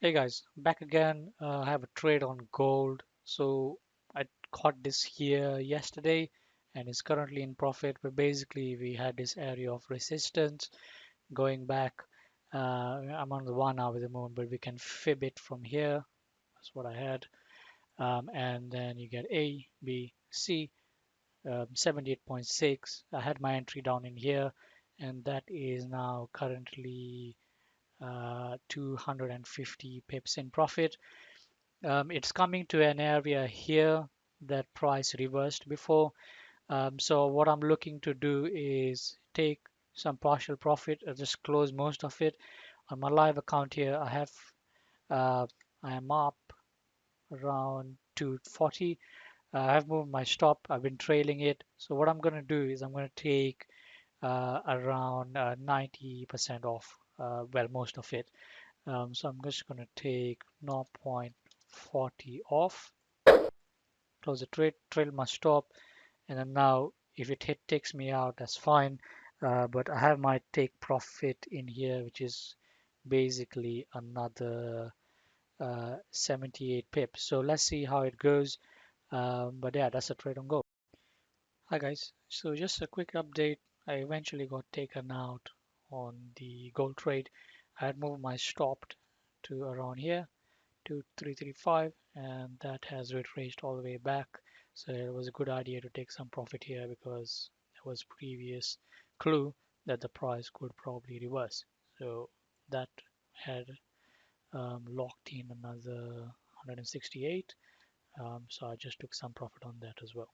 Hey guys, back again. I have a trade on gold. So I caught this here yesterday and it's currently in profit. But basically, we had this area of resistance going back. I'm on the 1 hour at the moment, but we can fib it from here. That's what I had. And then you get A, B, C, 78.6. I had my entry down in here, and that is now currently 250 pips in profit. It's coming to an area here that price reversed before. So what I'm looking to do is take some partial profit or just close most of it. On my live account here, uh, I am up around 240. I have moved my stop. I've been trailing it. So what I'm going to do is I'm going to take around 90% off. Well, most of it. So I'm just going to take 0.40 off, close the trade, trail my stop, and then now if it takes me out, that's fine. But I have my take profit in here, which is basically another 78 pips. So let's see how it goes. But yeah, that's a trade on go. Hi guys. So just a quick update. I eventually got taken out on the gold trade. I had moved my stop to around here to 335, and that has retraced all the way back. So it was a good idea to take some profit here because there was previous clue that the price could probably reverse. So that had locked in another 168. So I just took some profit on that as well.